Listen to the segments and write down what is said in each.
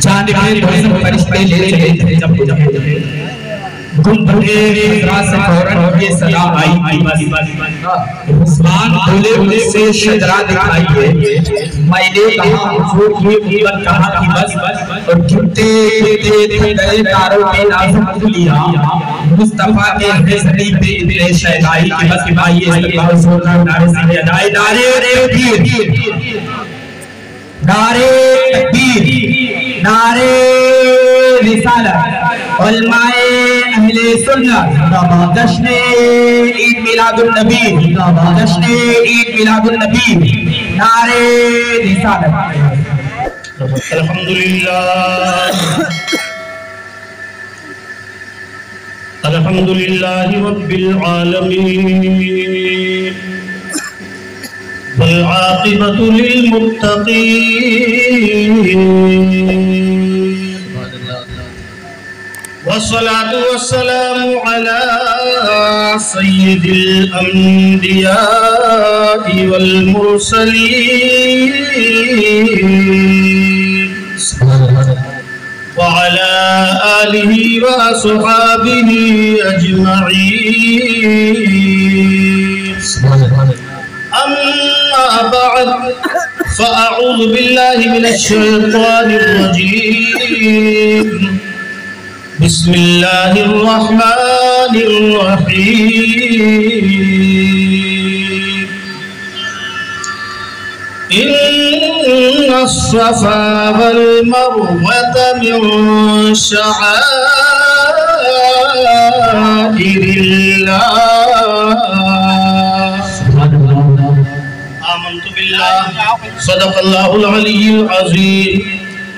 जाने फरिश्ते ले रहे थे जब गुंबदे खज़रा से फौरन ये सदा आई उस्मान बोले मुझसे शजरा दिखाइए। मैंने कहा हुजूर ये ऊपर कहा कि बस और गिरते गिरते गए तारों में नाज़ुक लिया मुस्तफा के हज़री पे इतने शहदाई कि बस भाई इस्तक़बाल सोना नारे से अदाए नारे तकबीर नारे तकबीर नारे रिसालत उलमाए अहले सुन्नत जिंदाबाद जश्न ईद मिलादुन नबी जिंदाबाद जश्न ईद मिलादुन नबी नारे रिसालत। अल्हम्दुलिल्लाह रब्बिल आलमीन वल आक़िबतु लिल मुत्तक़ीन वस्सलातु वस्सलामु अला सय्यिदिल अंबिया'i वल मुरसलीन व अला आलिहि व अस्हाबिहि अजमईन। अम्मा बअद फ़अऊज़ु बिल्लाहि मिनश शैतानिर रजीम। बिस्मिल्लाहिर रहमानिर रहीम। इन्नस्सफ़ा वल मरवता मिन शआइरिल्लाह। आमन्तु बिल्लाह सदक़ल्लाहुल अलिय्युल अज़ीम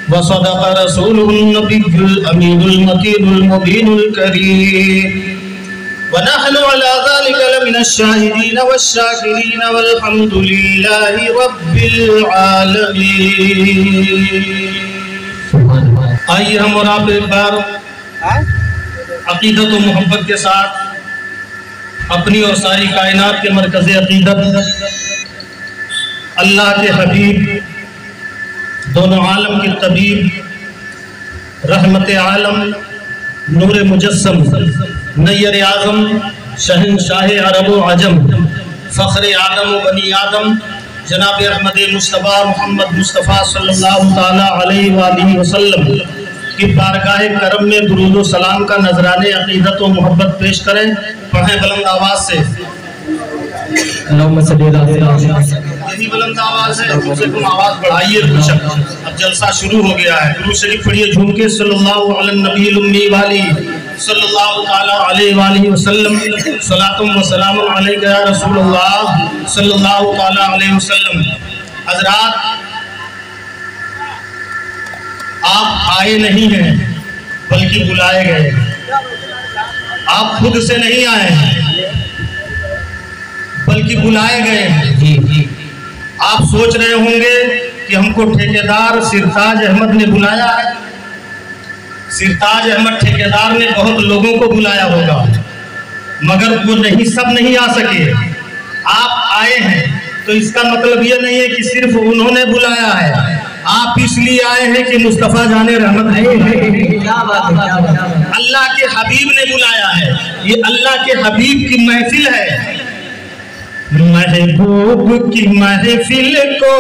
व सदक़ रसूलुहुन नबियुल अमीनुल मकीनुल मुबीनुल करीम व नहनु अला ज़ालिका लमिनश शाहिदीन वश्शाकिरीन वल्हम्दुलिल्लाहि रब्बिल आलमीन। आइए हम और आप एक बार अक़ीदत व मोहब्बत के साथ अपनी और सारी कायनात के मरकज़े अक़ीदत अल्लाह के हबीब दोनों आलम के तबीब रहमत आलम नूर मुजस्सम नैयर आज़म शहंशाह अरब व अजम फ़ख्र आदम व बनी आदम जनाब अहमद मुस्तफ़ा मोहम्मद मुस्तफ़ा सल्लल्लाहु ताला अलैहि वसल्लम की बारगाह करम में दुरूद व सलाम का नजराने अक़ीदत व मोहब्बत पेश करें। पढ़ें बुलंद आवाज़ से। यही बुलंद आवाज़ है, तुमसे तुम आवाज़ बढ़ाइए कुछ। अब जलसा शुरू हो गया है। दुरूद शरीफ पढ़िए झूम के सल्लल्लाहु अला नबील उम्मी वाली सल्लल्लाहु ताला अलैहि वसल्लम सलातुम व सलामुन अलैका या रसूलल्लाह सल्लल्लाहु ताला अलैहि वसल्लम। हज़रात, आप आए नहीं हैं बल्कि बुलाए गए। आप खुद से नहीं आए हैं बल्कि बुलाए गए हैं। आप सोच रहे होंगे कि हमको ठेकेदार सिरताज अहमद ने बुलाया है। सिरताज अहमद ठेकेदार ने बहुत लोगों को बुलाया होगा, मगर वो नहीं, सब नहीं आ सके। आप आए हैं तो इसका मतलब ये नहीं है कि सिर्फ उन्होंने बुलाया है। आप इसलिए आए हैं कि मुस्तफ़ा जाने रहमत है। अल्लाह के हबीब ने बुलाया है। ये अल्लाह के हबीब की महफिल है। महबूब की महफिल को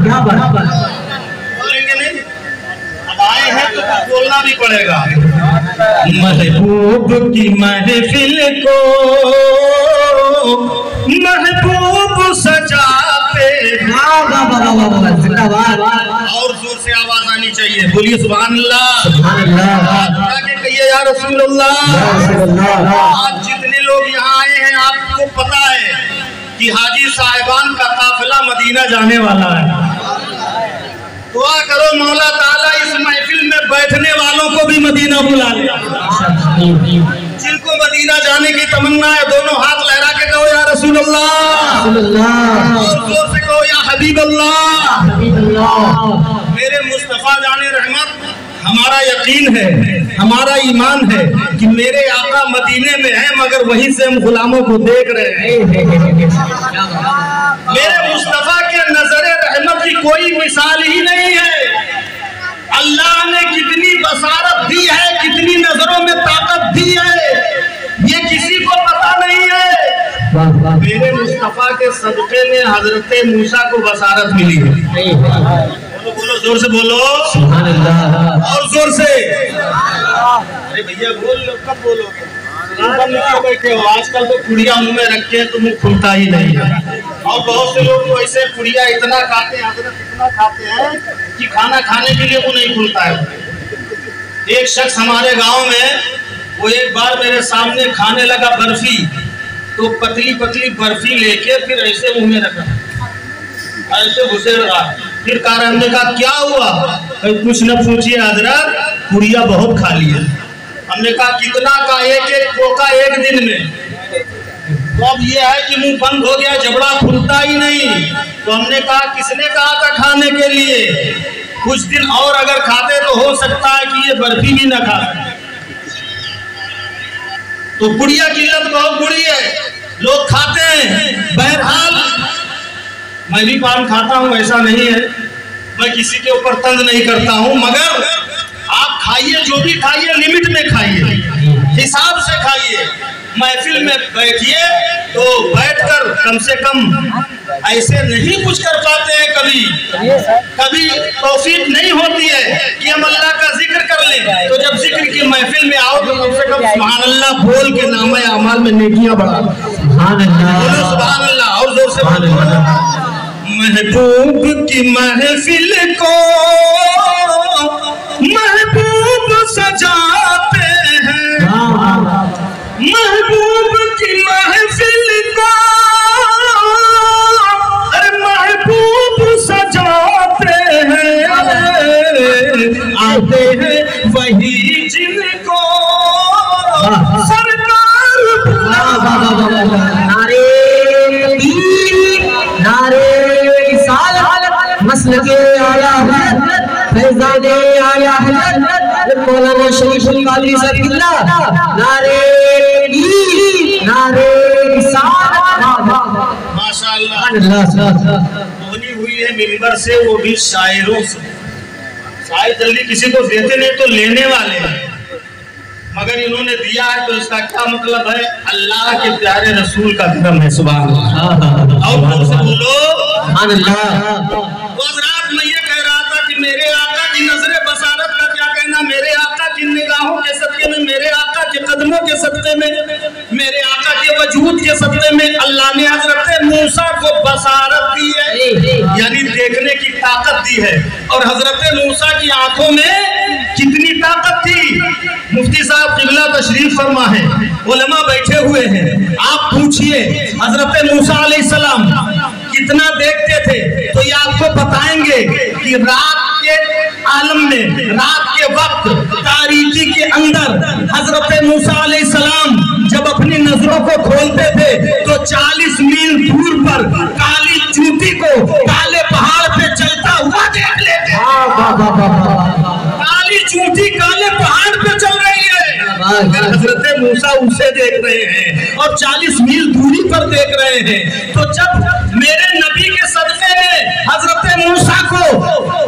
क्या बात बोलेंगे नहीं? अब आए हैं तो बोलना भी पड़ेगा। महबूब की महफिल को महबूब सजाते। और जोर से आवाज आनी चाहिए। बोलिए सुभान अल्लाह। कहिए या रसूल अल्लाह। आज जितने लोग यहाँ आए हैं आपको पता है कि हाजी साहिबान का काफिला मदीना जाने वाला है। दुआ करो मौला ताला इस महफिल में बैठने वालों को भी मदीना बुला ले। जिनको मदीना जाने की तमन्ना है दोनों हाथ लहरा के कहो या रसूल अल्लाह। और जोर से कहो या हबीब अल्लाह। मेरे मुस्तफा जाने रहमत, हमारा यकीन है, हमारा ईमान है कि मेरे आका मदीने में है, मगर वहीं से हम गुलामों को देख रहे हैं। मेरे मुस्तफा के नजरे रहमत की कोई मिसाल ही नहीं है। मेरे मुस्तफा के सदके में हजरत मूसा को बसारत मिली है। बोलो बोलो, जोर से बोलो सुभान अल्लाह, और जोर से। अरे भैया बोल लो, कब बोलोगे? बैठे हो, आजकल तो पुड़िया मुंह में रख के तो मुंह खुलता ही नहीं है। और बहुत से लोग तो ऐसे पुड़िया इतना खाते हैं, इतना खाते हैं कि खाना खाने के लिए वो नहीं खुलता है। एक शख्स हमारे गांव में, वो एक बार मेरे सामने खाने लगा बर्फी, तो पतली पतली बर्फी लेके फिर ऐसे मुंह में रखा, ऐसे घुसे रहा। फिर कहा, हमने कहा क्या हुआ? कुछ न पूछिए हजरत, पुड़िया बहुत खा लिया। हमने कहा कितना का? एक खोखा एक दिन में। तो अब ये है कि मुंह बंद हो गया, जबड़ा खुलता ही नहीं। तो हमने कहा किसने कहा था खाने के लिए? कुछ दिन और अगर खाते तो हो सकता है कि ये बर्फी भी ना खा। तो पुड़िया की लत बहुत बुरी है, लोग खाते हैं। बहरहाल मैं भी पान खाता हूं, ऐसा नहीं है, मैं किसी के ऊपर तंज नहीं करता हूं, मगर आप खाइए, जो भी खाइए लिमिट में खाइए, हिसाब से खाइए। महफिल में बैठिए तो बैठकर कम से कम ऐसे नहीं कुछ कर पाते हैं, कभी तौफीक नहीं होती है कि हम अल्लाह का जिक्र कर लें। तो जब जिक्र की महफिल में आओ तो कम से कम सुभान अल्लाह बोल के नामे अमाल में नेकियां बढ़ा। सुभान अल्लाह, सुभान अल्लाह, और जोर से सुभान अल्लाह। महबूब की महफिल को महबूब सजाते हैं, महबूब की महफिल को अरे महबूब सजाते हैं, आते हैं वही जिनको सरकार। नारे तकबीर, नारे रिसालत, मसलके आला हज़रत फैज़ाने आला हज़रत मौलाना शरीफुल कादरी सल्लल्लाहु अलैहि वसल्लम, नारे तकबीर, नारे रिसालत। माशाअल्लाह, बोली हुई है मिंबर से, वो भी शायरों से। शायर जल्दी किसी को देते नहीं तो लेने वाले हैं, मगर इन्होंने दिया है तो इसका क्या मतलब है? अल्लाह के प्यारे रसूल का करम है। सुभान अल्लाह, और से बोलो सुभान अल्लाह। तो हज़रात, मैं ये कह रहा था कि मेरे आका की नजरे बसारत का क्या कहना, मेरे आका की निगाहों के सदके में, मेरे आका के कदमों के सदके में, मेरे आका के वजूद के सदके में अल्लाह ने हजरत मूसा को बसारत दी है, यानी देखने की ताकत दी है। और हजरत मूसा की आंखों में कितनी ताकत थी? मुफ्ती साहब किबला तशरीफ फरमा है, उलमा बैठे हुए हैं, आप पूछिए हजरत मूसा अलैहिस्सलाम कितना देखते थे, तो ये आपको बताएंगे कि रात के आलम में, रात के वक्त तारीकी के अंदर हजरत मूसा अलैहिस्सलाम जब अपनी नजरों को खोलते थे तो 40 मील दूर पर काली चूंटी को काले पहाड़ पे चलता हुआ देख लेते। काली चूंटी काले पहाड़ पे चल रही है, हजरत मूसा उसे देख रहे हैं और 40 मील दूरी पर देख रहे हैं। तो जब मेरे नबी के सदके में हजरत मूसा को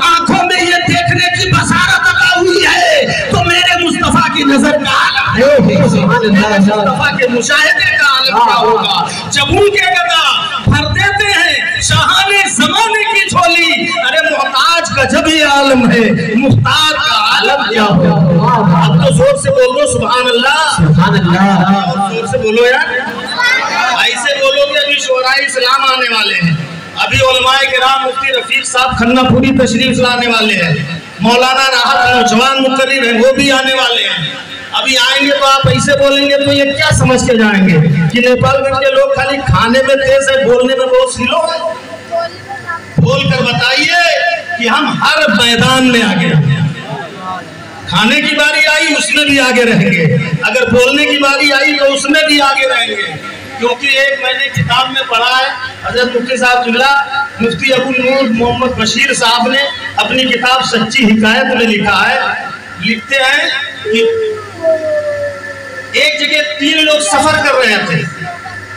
आंखों में ये देखने की बसारत अता हुई है, तो मेरे मुस्तफा की नजर का आलम है, मुस्तफा के मुशाहिदे का आलम क्या होगा? जब उनके गदा भर देते हैं शाहाने ज़माने की झोली, अरे मोहताज का जब ये आलम है, मुख्तार का आलम क्या होगा? अब तो जोर से बोलो सुभान अल्लाह, सुभान अल्लाह, जोर से बोलो यार। ऐसे बोलोगे अभी शोराए इस्लाम आने वाले हैं, अभी उलमाए किराम मुफ्ती रफीक साहब खन्नापुरी तशरीफ लाने वाले हैं, मौलाना राहत नौजवान मुकर्रिर हैं, वो भी आने वाले हैं। अभी आएंगे तो आप ऐसे बोलेंगे तो ये क्या समझ के जाएंगे कि नेपालगंज के लोग खाली खाने में तेज है, बोलने में बहुत स्लो है? बोल कर बताइए कि हम हर मैदान में आगे हैं। खाने की बारी आई उसमें भी आगे रहेंगे, अगर बोलने की बारी आई तो उसमें भी आगे रहेंगे। क्योंकि एक मैंने किताब में पढ़ा है, हजरत मुफ्ती साहब किबला मुफ्ती अबू नूर मोहम्मद बशीर साहब ने अपनी किताब सच्ची हिकायत में लिखा है, लिखते हैं कि एक जगह 3 लोग सफर कर रहे थे,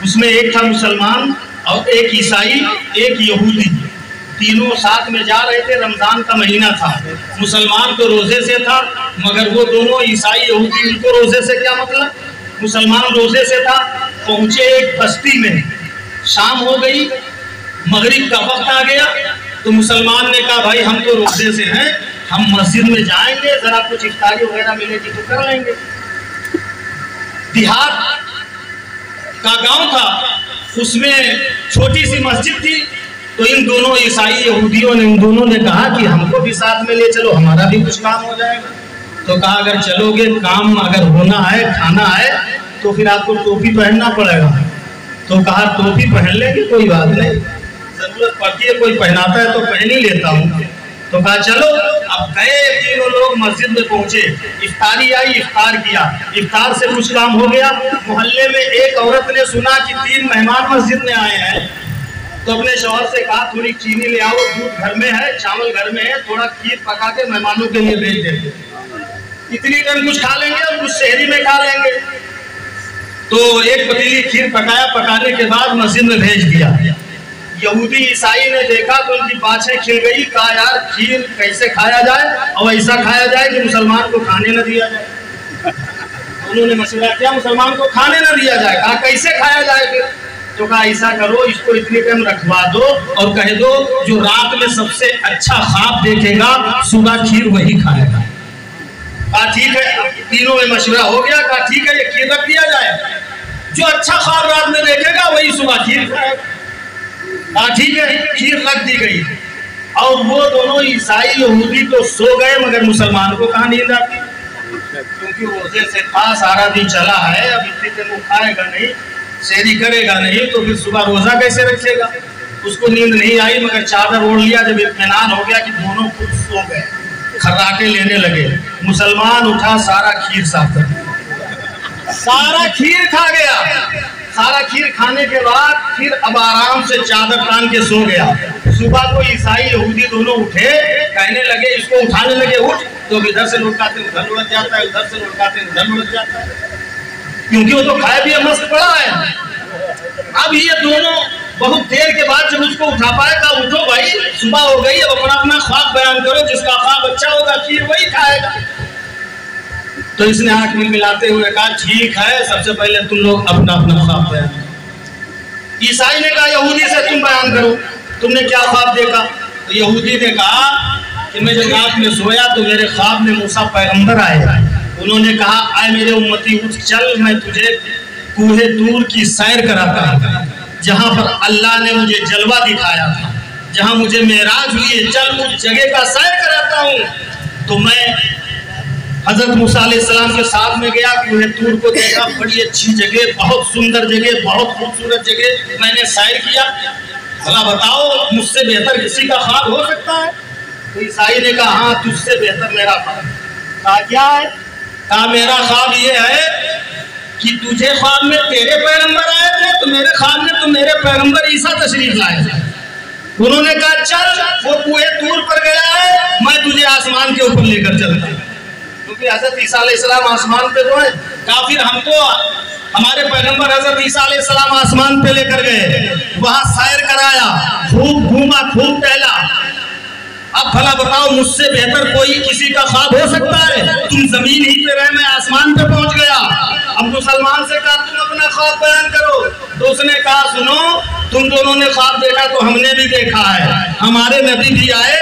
उसमें एक था मुसलमान और एक ईसाई, एक यहूदी, तीनों साथ में जा रहे थे। रमजान का महीना था, मुसलमान तो रोजे से था, मगर वो दोनों ईसाई यहूदी, उनको रोजे से क्या मतलब? मुसलमान रोजे से था। पहुंचे एक बस्ती में, शाम हो गई, मगरिब का वक्त आ गया, तो मुसलमान ने कहा भाई हम तो रोजे से हैं, हम मस्जिद में जाएंगे, जरा कुछ इफ्तारी वगैरह मिलेगी तो कर लेंगे। देहात का गांव था, उसमें छोटी सी मस्जिद थी, तो इन दोनों ईसाई यहूदियों ने, इन दोनों ने कहा कि हमको भी साथ में ले चलो, हमारा भी कुछ काम हो जाएगा। तो कहा अगर चलोगे, काम अगर होना है, खाना है, तो फिर आपको टोपी पहनना पड़ेगा। तो कहा टोपी पहन लेंगे, कोई बात नहीं, जरूरत पड़ती है, कोई पहनाता है तो पहन ही लेता हूँ। तो कहा चलो। अब गए तीनों लोग, मस्जिद में पहुंचे, इफ्तारी आई, इफ्तार किया, इफ्तार से कुछ काम हो गया। मोहल्ले में एक औरत ने सुना कि 3 मेहमान मस्जिद में आए हैं, तो अपने शौहर से कहा थोड़ी चीनी ले आओ, दूध घर में है, चावल घर में है, थोड़ा खीर पका के मेहमानों के लिए भेज देते, इतनी टाइम कुछ खा लेंगे और कुछ शहरी में खा लेंगे। तो एक पतीली खीर पकाया, पकाने के बाद मस्जिद में भेज दिया। यहूदी ईसाई ने देखा तो उनकी बाछें खिल गई, कहा यार खीर कैसे खाया जाए और ऐसा खाया जाए कि मुसलमान को खाने न दिया जाए। उन्होंने मशवरा किया मुसलमान को खाने न दिया जाए, कहा कैसे खाया जाए फिर? तो कहा ऐसा करो, इसको इतनी टाइम रखवा दो और कह दो जो रात में सबसे अच्छा ख्वाब देखेगा सुबह खीर वही खाएगा। कहा ठीक है, तीनों में मशवरा हो गया, कहा ठीक है ये खीर रख दिया जाए, जो अच्छा ख्वाब रात में देखेगा वही सुबह खीर खाएगा। कहा ठीक है, खीर रख दी गई। और वो दोनों ईसाई यहूदी तो सो गए, मगर मुसलमान को कहाँ नींद आती, क्योंकि रोजे से था, सारा दिन चला है, अब इतनी देर वो खाएगा नहीं, शेरी करेगा नहीं, तो फिर सुबह रोजा कैसे रखेगा। उसको नींद नहीं आई, मगर चादर ओढ़ लिया। जब इत्मीनान हो गया कि दोनों खुद सो गए, खर्राटे लेने लगे, मुसलमान उठा, सारा खीर साफ कर दिया, सारा खीर खा गया। सारा खीर खाने के बाद फिर अब आराम से चादर तान के सो गया। सुबह को ईसाई यहूदी दोनों उठे, कहने लगे, इसको उठाने लगे, उठ, तो इधर से लुढ़काते उधर लुढ़क जाता है, उधर से लुढ़काते उधर लुढ़क जाता है, क्योंकि वो तो खाए भी मस्त पड़ा है। अब ये दोनों बहुत देर के बाद जब उसको उठा पाए, कहा उठो भाई, सुबह हो गई, अब अपना अपना ख्वाब बयान करो, जिसका ख्वाब अच्छा होगा खीर वही खाएगा। तो इसने आंख में मिलाते हुए कहा ठीक है, सबसे पहले तुम लोग अपना अपना ख्वाब बयान करो। ईसाई ने कहा यहूदी से तुम बयान करो, तुमने क्या ख्वाब देखा? तो यहूदी ने कहा कि मैं जब रात में सोया तो मेरे ख्वाब में मूसा पैगंबर आए, उन्होंने कहा आए मेरे उम्मती उठ चल, मैं तुझे कूहे तूर की सैर कराता हूं, जहां पर अल्लाह ने मुझे जलवा दिखाया था, जहां मुझे मेराज हुई, चल उस जगह का सैर कराता हूं। तो मैं हजरत मूसा अलैहिस्सलाम के साथ में गया, कूहे तूर को देखा, बड़ी अच्छी जगह, बहुत सुंदर जगह, बहुत खूबसूरत जगह, मैंने सैर किया। भला बताओ मुझसे बेहतर किसी का ख्वाब हो सकता है? तो ईसाई ने कहा हाँ तुझसे बेहतर मेरा ख्वाब। कहा क्या है? कहा मेरा ख्वाब ये है कि तुझे ख्वाब में तेरे पैगंबर आए थे, तो मेरे ख्वाब में तो मेरे पैगंबर ईसा तशरीफ लाए थे। उन्होंने कहा चल वो कूहे तूर पर गया है, मैं तुझे आसमान के ऊपर लेकर चलता हूं, क्योंकि हजरत ईसा अलैहिस्सलाम आसमान पे तो है। कहा फिर हमको हमारे पैगंबर हजरत ईसा अलैहिस्सलाम आसमान पे लेकर गए, वहां सैर कराया, खूब घूमा, खूब टहला। अब भला बताओ मुझसे बेहतर कोई किसी का ख्वाब हो सकता है? तुम जमीन ही पे रहे, मैं आसमान पे पहुंच गया। अब मुसलमान से कहा तुम अपना ख्वाब बयान करो, तो उसने कहा सुनो, तुम दोनों ने ख्वाब देखा तो हमने भी देखा है, हमारे नबी भी आए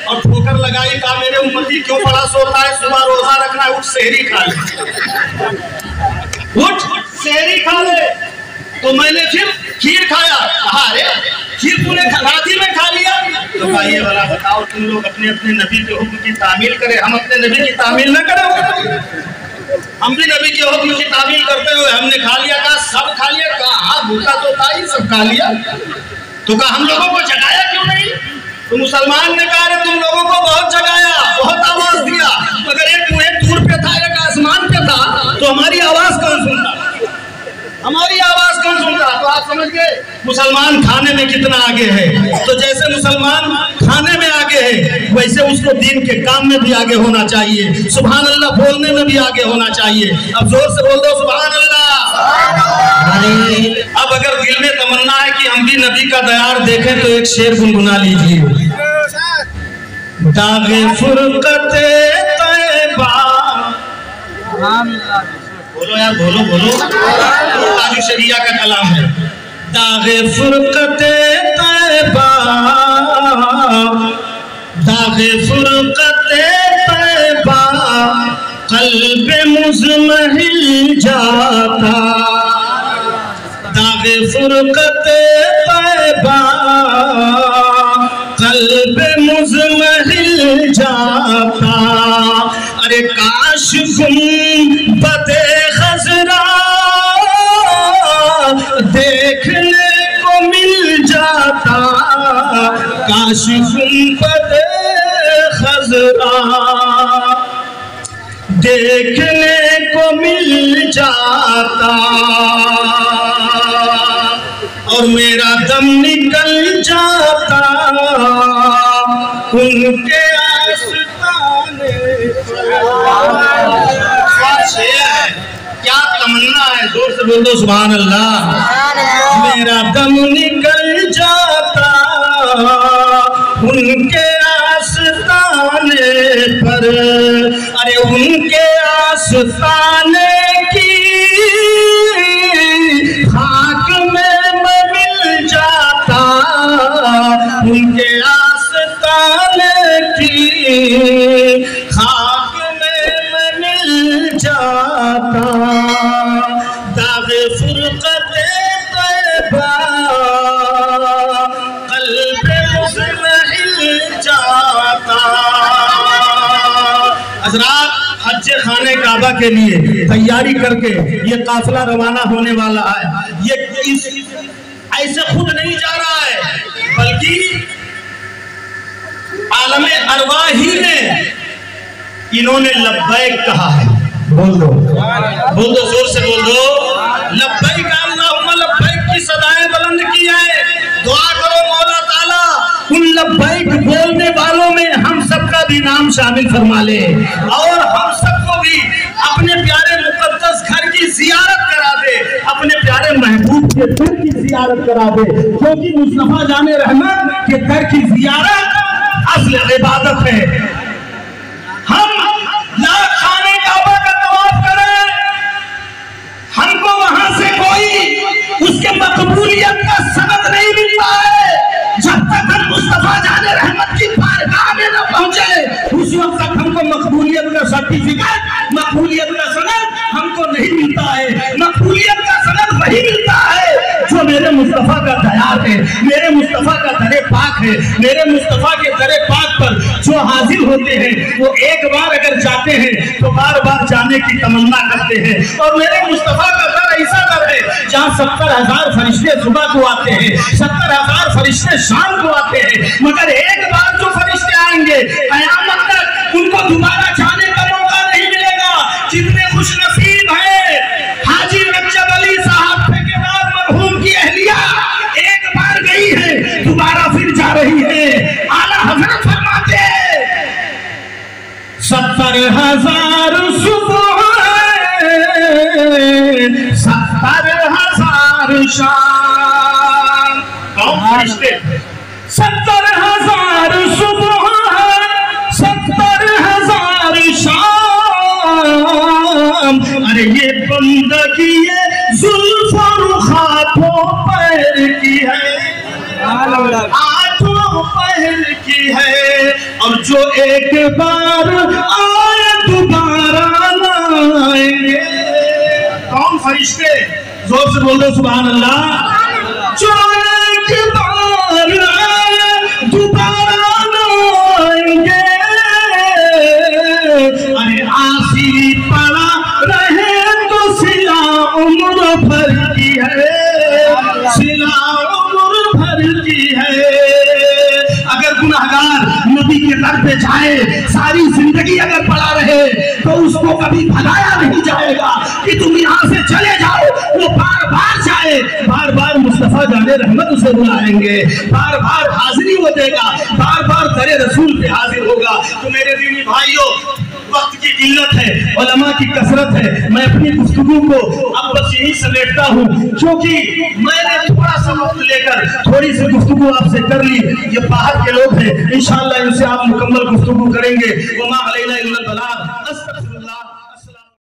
और ठोकर लगाई, कहा मेरे उम्मती क्यों बड़ा सोता है, सुबह रोजा रखना है, उठ सहरी खा ले, उठ सहरी खा ले। तो मैंने फिर खीर खाया। अरे खीर तूने रात ही में खा लिया? तो भाई ये वाला बताओ, तुम लोग अपने अपने नबी के हुक्म की तामील करें, हम अपने नबी की तामील न करें? हम भी नबी के हुक्म की तामील करते हुए हमने खा लिया। कहा सब खा लिया? कहा भूखा तो था ही, सब खा लिया। तो कहा हम लोगों को जगाया क्यों नहीं? तो मुसलमान ने कहा तुम लोगों को बहुत जगाया, बहुत आवाज दिया, मगर एक मुहे दूर पे था, एक आसमान पे था, तो हमारी आवाज कौन सुनता? हमारी आवाज कौन सुनता? तो आप समझ गए मुसलमान खाने में कितना आगे है। तो जैसे मुसलमान खाने में आगे है, वैसे उसको दीन के काम में भी आगे होना चाहिए, सुभान अल्लाह बोलने में भी आगे होना चाहिए। अब जोर से बोल दो सुभान अल्लाह। अब अगर दिल में तमन्ना है कि हम भी नबी का दयार देखें, तो एक शेर गुनगुना लीजिए। दागे फुरकते तैबा, बोलो यार, बोलो बोलो, ताजु शरिया का कलाम है। दागे फुरकते तैबा, दागे फुरकते तैबा कल्ब मुज़महिल जाता, दागे फुरकते तैबा कल्ब मुज़महिल जाता। अरे काश गुंबदे खज़रा देखने को मिल जाता, काश गुंबदे खज़रा देखने को मिल जाता, और मेरा दम निकल जाता उनके आस्ताने पर। क्या तमन्ना है, जोर से बोल दो सुभान अल्लाह। मेरा दम निकल जाता उनके आस्ताने पर, अरे उनके आस्ताने की खाक में मैं मिल जाता, उनके आस्ताने की खाक में मैं मिल जाता। दागे फुरकते तैबा कल्ब मुज़महिल जाता। हज़रात, हज खाने काबा के लिए तैयारी करके ये काफिला रवाना होने वाला है। ये ऐसे खुद नहीं जा रहा है, बल्कि आलमे अरवाह ही में इन्होंने लब्बैक कहा है। बोल दो जोर से बोल दो, लब्बैक अल्लाहुम्मा लब्बैक की सदाएं बुलंद की है। दुआ करो मौला ताला उन लब्बैक बोलने वालों में हम सबका भी नाम शामिल फरमा ले, और हम सबको भी अपने प्यारे मुकद्दस घर की जियारत करा दे, अपने प्यारे महबूब के दर की जियारत करा दे, क्योंकि मुस्तफा जाने रहमत के दर की जियारत असल इबादत है। हम ना खाने काबा का तवाफ करें, हमको वहां से कोई उसके मकबूलियत का सबक नहीं मिलता है जब तक हम मुस्तफा जाने रहमत की बारगाह में न पहुंचे। उस वक्त तक हमको मकबूलियत का सर्टिफिकेट, मकबूलियत का सनद हमको नहीं मिलता है। मकबूलियत का सनद वही मिलता है जो मेरे मुस्तफा का दयार है, मेरे मुस्तफा का दरे पाक है। मेरे मुस्तफा के दरे पाक पर जो हाजिर होते हैं वो एक बार अगर जाते हैं तो बार बार जाने की तमन्ना करते हैं। और मेरे मुस्तफा का दर ऐसा दर है जहाँ 70,000 फरिश्ते सुबह को आते हैं, 70,000 फरिश्ते शाम को आते हैं, मगर एक बार जो फरिश्ते आएंगे क़यामत तक उनको दोबारा जाने का मौका नहीं मिलेगा। जितने खुशनसीब हैं हाजी रजब अली साहब के बाद मरहूम की अहलिया एक बार गई है, दोबारा फिर जा रही है। आला हज़रत फरमाते हैं 70,000 सुबह, 70,000 शाम। कौन फरिश्ते? 70,000 सुबह, 70,000 शाम। अरे ये बंदगी ये जुल्फ और हाथों पैर की है, हाथों पैर की है। और जो एक बार आए दोबारा न आएंगे। कौन फरिश्ते? जोर से बोल दो सुभान अल्लाह। जो एक बार आए दोबारा न आएंगे। अरे आसी पड़ा रहे तो सिला उम्र भर की है, सिला उम्र भर की है। अगर गुनहगार नबी के दर पे जाए, सारी जिंदगी अगर पड़ा रहे तो उसको कभी भगाया नहीं जाएगा कि तुम यहाँ से चले जाओ। वो बार बार जाए, बार बार मुस्तफा जाने रहमत उसे बुलाएंगे, बार बार हाजिरी वो देगा, बार बार दरे रसूल पे हाजिर होगा। तो मेरे दीनी भाइयों, वक्त की किल्लत है, उलमा की कसरत है। मैं अपनी गुफ्तगू को अब बस यही समेटता हूँ, क्योंकि मैंने थोड़ा सा वक्त लेकर थोड़ी सी गुफ्तगू आपसे कर ली। ये बाहर के लोग हैं, इंशाअल्लाह इनसे आप मुकम्मल गुफ्तगू करेंगे। वमा अलैना इल्लल बलाग।